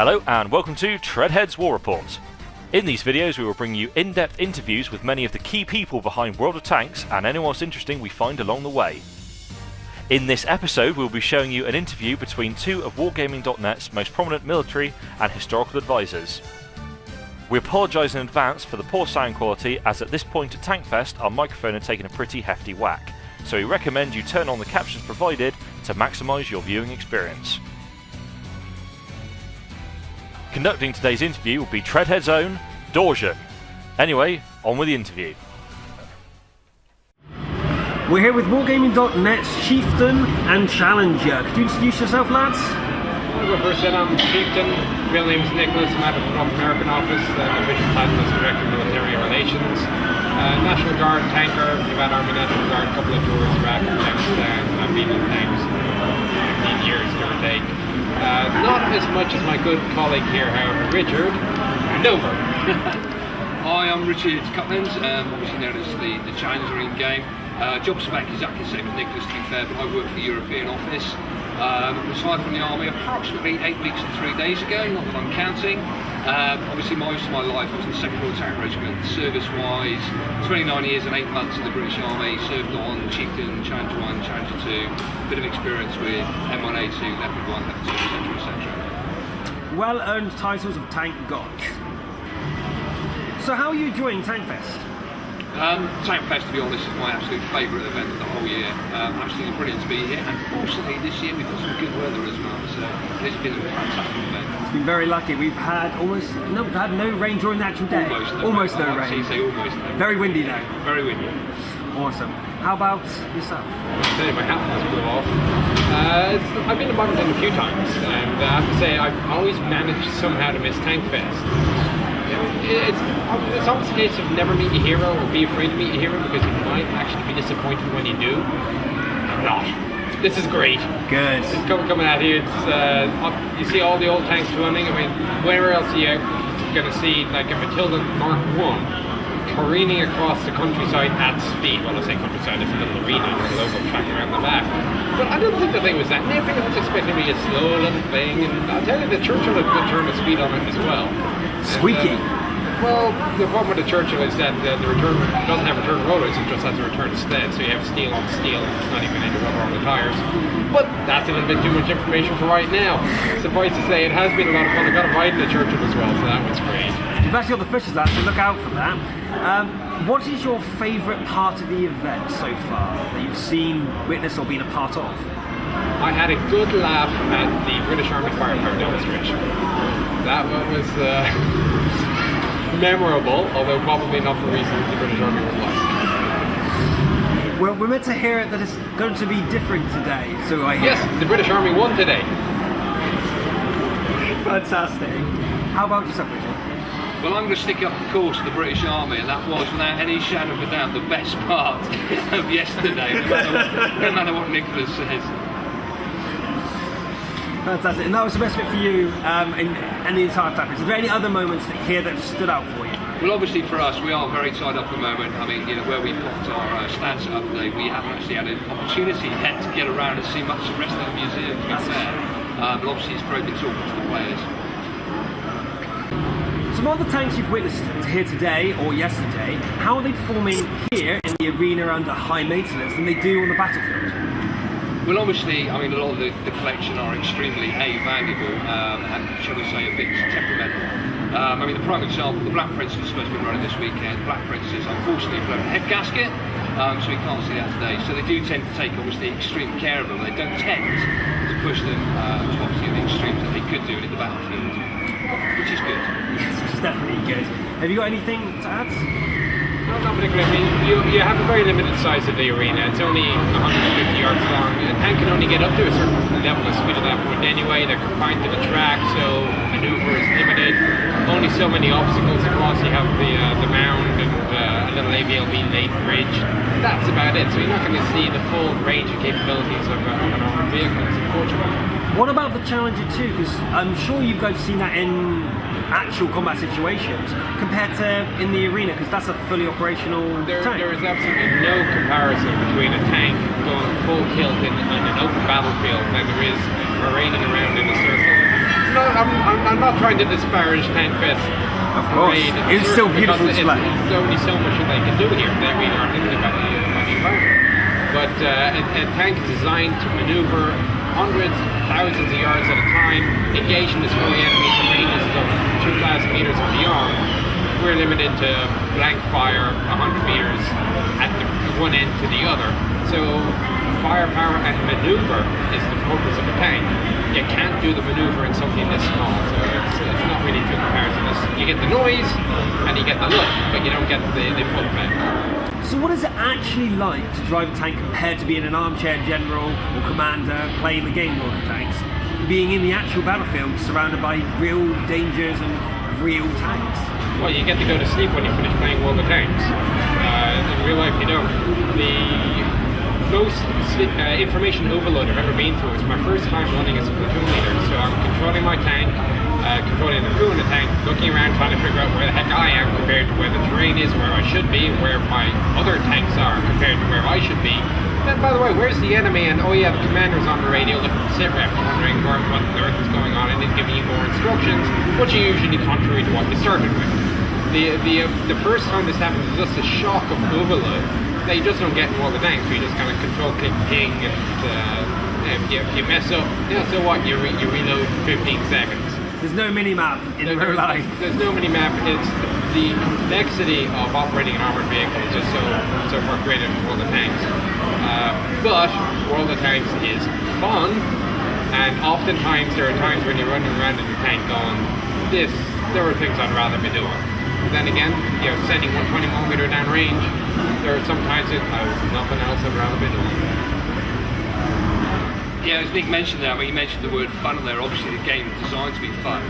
Hello and welcome to TreadheadS War Report. In these videos we will bring you in-depth interviews with many of the key people behind World of Tanks and anyone else interesting we find along the way. In this episode we will be showing you an interview between two of Wargaming.net's most prominent military and historical advisors. We apologise in advance for the poor sound quality, as at this point at Tankfest our microphone had taken a pretty hefty whack, so we recommend you turn on the captions provided to maximise your viewing experience. Conducting today's interview will be Treadhead's own Dorjan. Anyway, on with the interview. We're here with Wargaming.net's Chieftain and Challenger. Could you introduce yourself, lads? I'll go first then. I'm Chieftain. Real name is Nicholas. I'm at the North American office. Official title is Director of Military Relations. National Guard tanker. We've had Army National Guard, a couple of tours, Iraq, Afghanistan. I've been in tanks 15 years, give or take. Not as much as my good colleague here, however, Richard. And over. Hi, I'm Richard Cutlins, obviously known as the Challenger in game. Job spec exactly the same as Nicholas, to be fair, but I work for the European office. Retired from the army approximately 8 weeks and 3 days ago, not that I'm counting. Obviously most of my life I was in the 2nd Royal Tank Regiment, service-wise, 29 years and 8 months in the British Army, served on Chieftain, Challenger 1, Challenger 2, bit of experience with M1A2, Leopard 1, Leopard 2, etc. Well-earned titles of tank gods. So how are you enjoying Tankfest? Tankfest, to be honest, is my absolute favourite event of the whole year. Absolutely brilliant to be here, and fortunately this year we've got some good weather as well, so it's been a fantastic event. It's been very lucky. We've had no rain during the actual day. Almost no rain. Almost no. Very windy though. Very windy. Awesome. How about yourself? I'll tell you, my hat has blew off. I've been to Bovington a few times, and I have to say I've always managed somehow to miss Tankfest. It's almost a case of never meet a hero or be afraid to meet a hero, because you might actually be disappointed when you do. I'm not. This is great. Good. It's coming at you. It's you see all the old tanks running. I mean, where else are you going to see like a Matilda Mark I careening across the countryside at speed? Well, I say countryside, it's a little arena with a logo track around the back. But I don't think the thing was that nipping. I was expecting to be a slow little thing, and I'll tell you, the Churchill had a good turn of speed on it as well. Squeaky. Well, the problem with the Churchill is that the return doesn't have return rollers, it just has a return sted, so you have steel on steel, it's not even any rubber on the tyres. But that's a little bit too much information for right now. Suffice to say, it has been a lot of fun. I got a ride in the Churchill as well, so that was great. You've actually got the fishes, lads, so look out for that. What is your favourite part of the event so far that you've seen, witnessed or been a part of? I had a good laugh at the British Army firepower demonstration. That one was memorable, although probably not for reasons the British Army would like. Well, we're meant to hear that it's going to be different today, so I hear. Yes, the British Army won today. Fantastic. How about yourself, Richard? Well, I'm going to stick up the course of the British Army, and that was, without any shadow of a doubt, the best part of yesterday, no matter what Nicholas says. Fantastic. And that was the best bit for you in the entire Tankfest. Is there any other moments here that stood out for you? Well, obviously for us, we are very tied up at the moment. I mean, where we popped our stance up today, we haven't actually had an opportunity yet to get around and see much of the rest of the museum, to be fair. But obviously it's great to talk to the players. So of the tanks you've witnessed here today or yesterday, how are they performing here in the arena under high maintenance than they do on the battlefield? Well, obviously, I mean, a lot of the collection are extremely valuable and, shall we say, a bit temperamental. I mean, the prime example, the Black Princess is supposed to be running this weekend. Black Princess, unfortunately, blown a head gasket, so we can't see that today. So they do tend to take, obviously, extreme care of them. They don't tend to push them to obviously the extremes that they could do in the battlefield, which is good. Yes, which is definitely good. Have you got anything to add? No, not particularly. I mean, you have a very limited size of the arena. It's only 150 yards long. A tank can only get up to a certain level of speed at that point anyway. They're confined to the track, so maneuver is limited. Only so many obstacles across. You have the mound and a little AVLB laid bridge. That's about it. So you're not going to see the full range of capabilities of an armored vehicle, unfortunately. What about the Challenger 2? Because I'm sure you guys have seen that in actual combat situations compared to in the arena, because that's a fully operational tank. There is absolutely no comparison between a tank going full kilt in an open battlefield than there is parading around in a circle. No, I'm not trying to disparage Tankfest. Of course, it's still beautiful display. There's only so much that they can do here. They really are thinking about the environment. But a tank is designed to maneuver hundreds, thousands of yards at a time, engage in destroy enemies in ranges of 2,000 meters and beyond. We're limited to blank fire 100 meters at the one end to the other. So firepower and maneuver is the focus of a tank. You can't do the maneuver in something this small, so it's not really too comparative. You get the noise and you get the look, but you don't get the full effect. So what is it actually like to drive a tank compared to being an armchair general or commander playing the game World of Tanks, being in the actual battlefield surrounded by real dangers and real tanks? Well, you get to go to sleep when you finish playing World of Tanks. In real life, you don't. The most information overload I've ever been through is my first time running as a platoon leader. So I'm controlling my tank, controlling the crew in the tank, looking around trying to figure out where the heck I am compared to where the terrain is, where I should be, where my other tanks are compared to where I should be. Then, by the way, where's the enemy? And oh yeah, the commander's on the radio looking for sit reps, wondering what on earth is going on, and then giving you more instructions, which are usually contrary to what you started with. The first time this happens is just a shock of overload that you just don't get in World of Tanks. So you just kind of control, click, ping, and if you mess up, so what? You reload 15 seconds. There's no mini-map in real life. There's no mini-map. It's the complexity of operating an armoured vehicle is just so far greater than World of Tanks. But World of Tanks is fun, and oftentimes there are times when you're running around in the tank going, there are things I'd rather be doing. But then again, sending 120mm down range, there are sometimes there's nothing else I'd rather be doing. Yeah, as Nick mentioned there, you mentioned the word fun there. Obviously, the game is designed to be fun.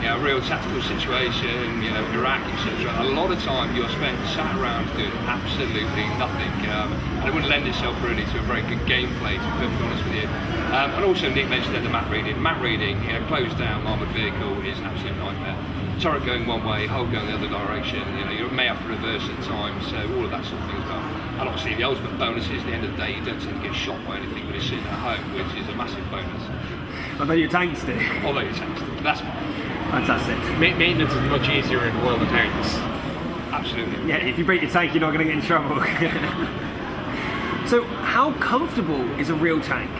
A real tactical situation, Iraq, etc. A lot of time you're spent sat around doing absolutely nothing, and it wouldn't lend itself really to a very good gameplay, to be perfectly honest with you. And also, Nick mentioned that the map reading. Map reading, closed down armoured vehicle is an absolute nightmare. Turret going one way, hull going the other direction. You may have to reverse at times, so all of that sort of thing is done. And obviously, the ultimate bonus is at the end of the day, you don't tend to get shot by anything when you're sitting at home, which is a massive bonus. Although your tanks do. Although your tanks do, that's fine. Fantastic. Maintenance is much easier in World of Tanks. Absolutely. Yeah, if you break your tank, you're not going to get in trouble. So, how comfortable is a real tank?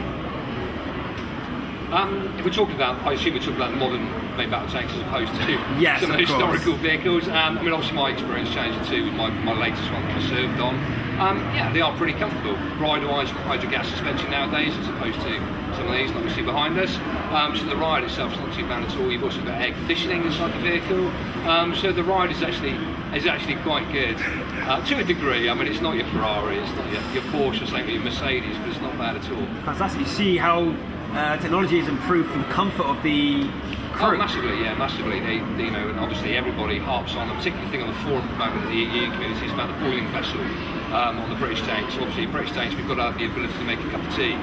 If we're talking about, I assume we're talking about modern main battle tanks as opposed to yes, some historical vehicles. Obviously my experience Challenger 2 with my latest one that I served on. They are pretty comfortable. Rider-wise, hydrogas suspension nowadays as opposed to some of these like we see behind us. So the ride itself is not too bad at all. You've also got air conditioning inside the vehicle. So the ride is actually quite good. To a degree. It's not your Ferrari, it's not your Porsche, same with your Mercedes, but it's not bad at all. Fantastic. You see how technology has improved for the comfort of the crew. Oh, massively, yeah, massively. And obviously everybody harps on the particular thing on the forum at the moment, the EU community, is about the boiling vessel on the British tanks. Obviously, British tanks, we've got to have the ability to make a cup of tea,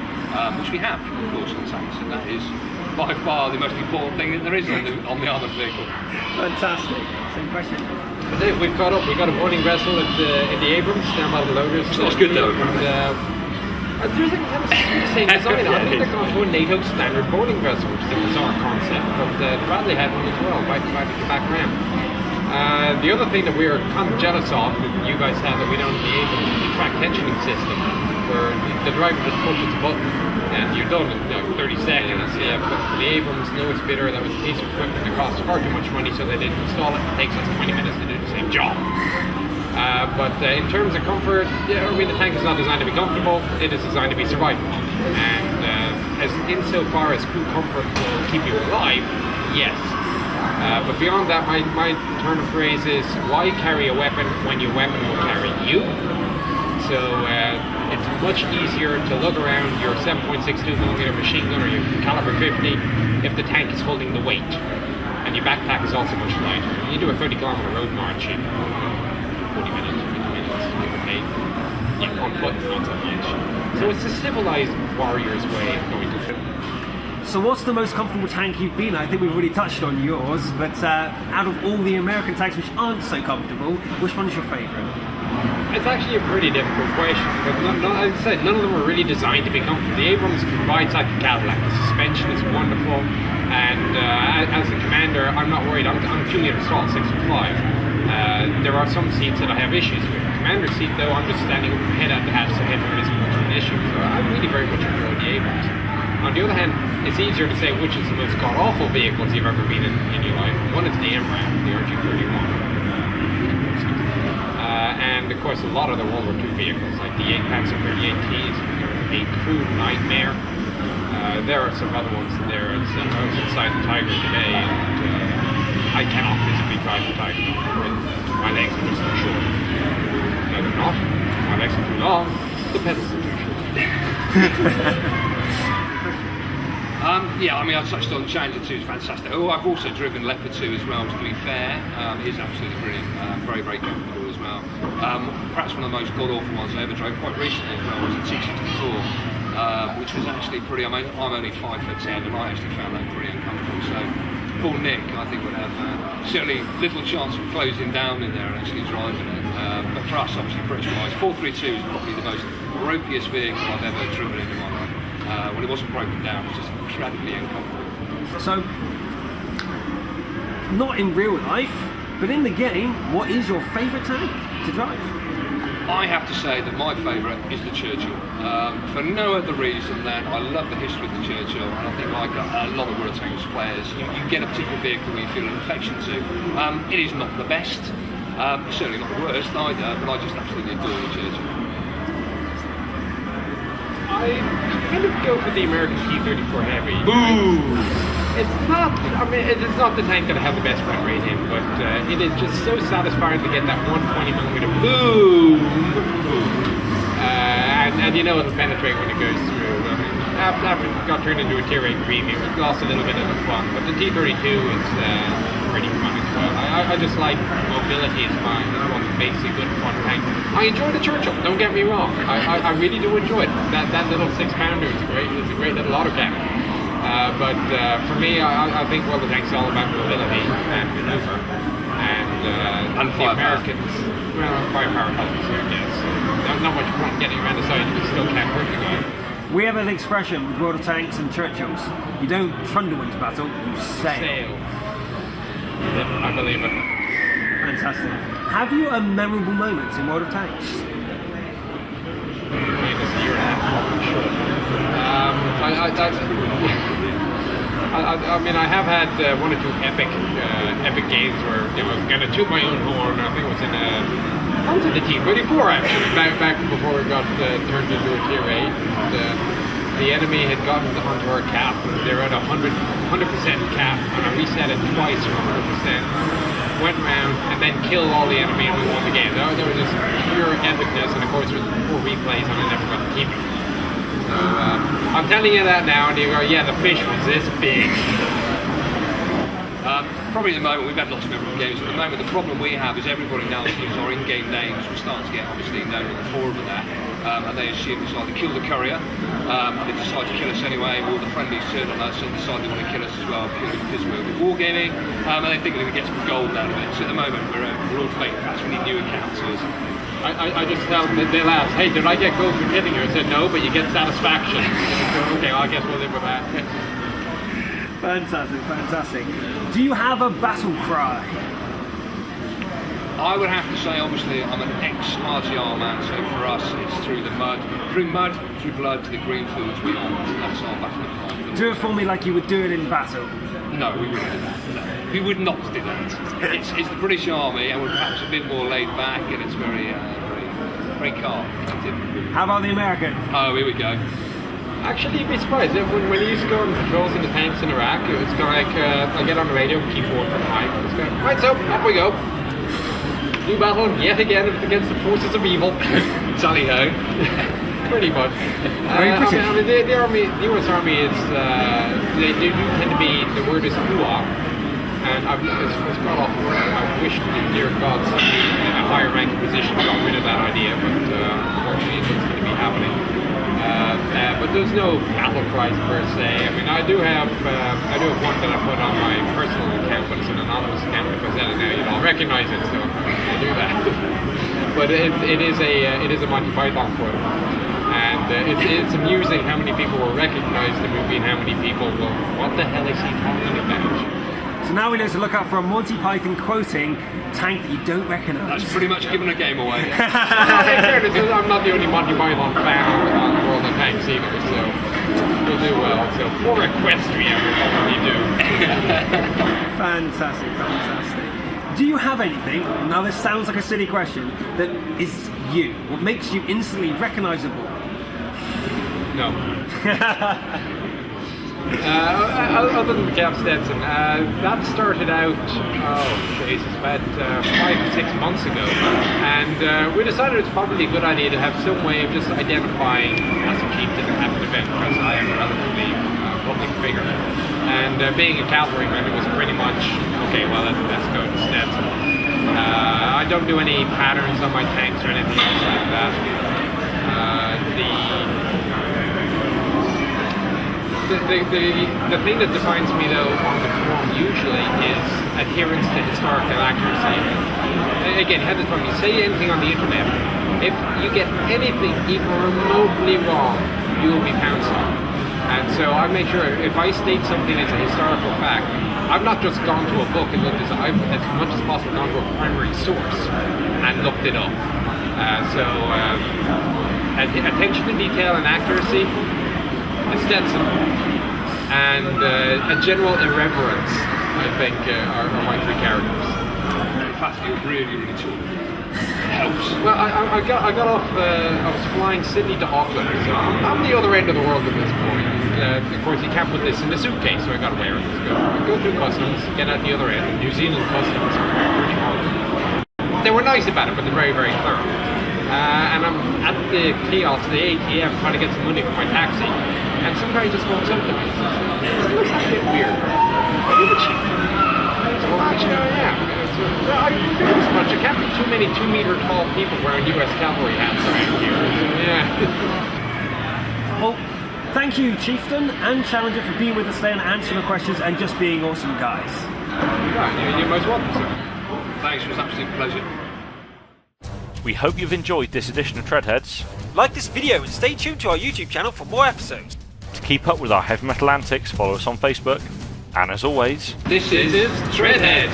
which we have, of course, on tanks, and that is by far the most important thing that there is on the armoured vehicle. Fantastic. Same question. We've got a boiling vessel in the Abrams down by the loaders. That's good though. There's the same design. I think they're going to a NATO standard boarding vessel, which is a bizarre concept, but Treadhead had one as well, right to get back around. The other thing that we're kind of jealous of, that you guys have that we don't in the Abrams, is the track tensioning system, where the driver just pushes the button and you're done in 30 seconds. Yeah, but for the Abrams, no, it's bitter. That was a piece of equipment that cost far too much money, so they didn't install it. It takes us 20 minutes to do the same job. But in terms of comfort, the tank is not designed to be comfortable, it is designed to be survivable. And as insofar as crew comfort will keep you alive, yes. But beyond that, my turn of phrase is, why carry a weapon when your weapon will carry you? So it's much easier to lug around your 7.62mm machine gun or your caliber 50 if the tank is holding the weight. And your backpack is also much lighter. You do a 30km road march in 40 minutes, 50 minutes, give or take. Yeah, on foot, not so much. So it's a civilized warrior's way of going to it. So what's the most comfortable tank you've been in? I think we've already touched on yours, but out of all the American tanks which aren't so comfortable, which one's your favourite? It's actually a pretty difficult question, because as I said, none of them are really designed to be comfortable. The Abrams provides like a Cadillac. The suspension is wonderful, And as a commander, I'm not worried. I'm 2 meters tall, 6'5". There are some seats that I have issues with. Commander seat, though, I'm just standing with my head out the hatch, so head there isn't much of an issue. So I really very much enjoy the Abrams. On the other hand, it's easier to say which is the most god-awful vehicles you've ever been in your life. One is the AMRAAM, the RG-31. And of course, a lot of the World War II vehicles, like the 8-Panzer 38Ts, a crude nightmare. There are some other ones there. I was inside the Tiger today, and I cannot physically drive the Tiger. My legs are just too short. No, they're not. My legs are too long. The pedals are too short. Yeah, I mean, I touched on Challenger 2, it's fantastic. Oh, I've also driven Leopard 2 as well, to be fair. It is absolutely brilliant. Very, very comfortable as well. Perhaps one of the most god-awful ones I ever drove quite recently as well was the T64, which was actually pretty, I'm only 5'10", and I actually found that pretty uncomfortable. So, poor Nick, I think, would have certainly little chance of closing down in there and actually driving it. But for us, obviously, British-wise, 432 is probably the most ropiest vehicle I've ever driven in my life. When it wasn't broken down, it was just incredibly uncomfortable. So, not in real life, but in the game, what is your favourite tank to drive? I have to say that my favourite is the Churchill, for no other reason than I love the history of the Churchill, and I think like a lot of World Tanks players, you get a particular vehicle where you feel an affection to. It is not the best, certainly not the worst either, but I just absolutely adore the Churchill. I kind of go for the American T-34 Heavy. Ooh! It's not, I mean, it is not the tank that I have the best frame rate in, but it is just so satisfying to get that 120mm boom! And you know it'll penetrate when it goes through. I mean, after it got turned into a Tier 8 premium, it lost a little bit of the fun, but the T-32 is pretty fun as well. I just like mobility is one that makes a good fun tank. I enjoy the Churchill, don't get me wrong. I really do enjoy it. That little 6-pounder is a great little autocannon. But for me, I think the tank's all about mobility and maneuver. And the Americans, well, firepower helps here, yes. Not much fun getting around the side if you still can't hurt the guy. We have an expression with World of Tanks and Churchills. You don't trundle into battle, you sail. Yep, I believe it. Fantastic. Have you a memorable moment in World of Tanks? It's a year and a half, I'm sure. I mean, I have had one or two epic games where I was going to toot my own horn. I think it was in the T-34 actually, back before it got turned into a Tier 8. The enemy had gotten onto our cap. They were at 100% cap, and I reset it twice from 100%. Went around and then killed all the enemy, and we won the game. There was just pure epicness, and of course, it was 4 replays, and I never got to keep it. So I'm telling you that now, and you go, yeah, the fish was this big. Probably at the moment, we've had lots of memorable games. At the moment, the problem we have is everybody now assumes our in-game names. We're starting to get obviously known on the forum and that, and they assume it's either kill the courier, they decide to kill us anyway, or the friendlies turn on us and decide they want to kill us as well purely because we're wargaming, and they think they're going to get some gold out of it. So at the moment, we're all debating perhaps we need new accounts. I just tell them, they'll ask, hey, did I get gold for killing you? I said, no, but you get satisfaction. Okay, well, I guess we'll live with that. Fantastic, fantastic. Do you have a battle cry? I would have to say, obviously, I'm an ex-RTR man, so for us, it's through mud, through blood, to the green fields beyond. That's our battle cry. Do it for me like you would do it in battle. No, we wouldn't do that. No. We would not do that. It's the British Army, and we're perhaps a bit more laid back, and it's very calm. How about the American? Oh, here we go. Actually, you'd be surprised. When you used to go on patrols in the tanks in Iraq, it was kind of like, I get on the radio, key forward for 5, it's going, right, so, off we go. New battle, yet again, against the forces of evil. Tally ho. Pretty much. I mean, the US Army is, they do tend to be, the word is hoo-ah. And it's quite often where I wish to dear God somebody in a higher ranking position got rid of that idea, but unfortunately it doesn't seem to be happening. But there's no battle cries per se. I mean, I do have one that I put on my personal account, but it's an anonymous account. If I said it now, you'd all recognize it, so I do that. But it is a Monty Python quote, And it's amusing how many people will recognise the movie and how many people will, what the hell is he talking about? So now we know to look out for a Monty Python quoting tank that you don't recognise. That's pretty much giving a game away. I'm not the only Monty Python fan on World of Tanks either, so we'll do well. So for Equestria, we'll probably do. Fantastic, fantastic. Do you have anything, now this sounds like a silly question, that is you? What makes you instantly recognisable? No. Other than the Cap Stetson, that started out, about 5-6 months ago, and we decided it's probably a good idea to have some way of just identifying as a chieftain at an event, because I am a relatively public figure, and being a cavalryman, it was pretty much, okay, well, let's go to Stetson. I don't do any patterns on my tanks or anything else like that. The thing that defines me though on the forum usually is adherence to historical accuracy. Again, you have this problem, you say anything on the internet, if you get anything even remotely wrong, you will be pounced on. And so I make sure if I state something as a historical fact, I've not just gone to a book and looked at it, I've as much as possible gone to a primary source and looked it up. Attention to detail and accuracy, a Stetson, and a general irreverence, I think, are my three characters. In fact, you're really, really tall. Helps. Well, I got off, I was flying Sydney to Auckland, so I'm the other end of the world at this point. Of course, you can't put this in the suitcase, so I got to wear it. Go through customs, get out the other end. New Zealand customs are pretty hard. They were nice about it, but they're very, very thorough. And I'm at the kiosk, the ATM, trying to get some money for my taxi, and some guy just walks up to me and says, "This looks a bit weird. Are you the chieftain?" So, well, actually, I am. So, I figure as much. There can't be too many 2-meter tall people wearing US cavalry hats around here. Yeah. Well, thank you, Chieftain and Challenger, for being with us today and answering the questions and just being awesome guys. Right, you're most welcome, sir. Thanks, it was an absolute pleasure. We hope you've enjoyed this edition of Treadheads. Like this video and stay tuned to our YouTube channel for more episodes. To keep up with our heavy metal antics, follow us on Facebook. And as always, This is TreadheadS.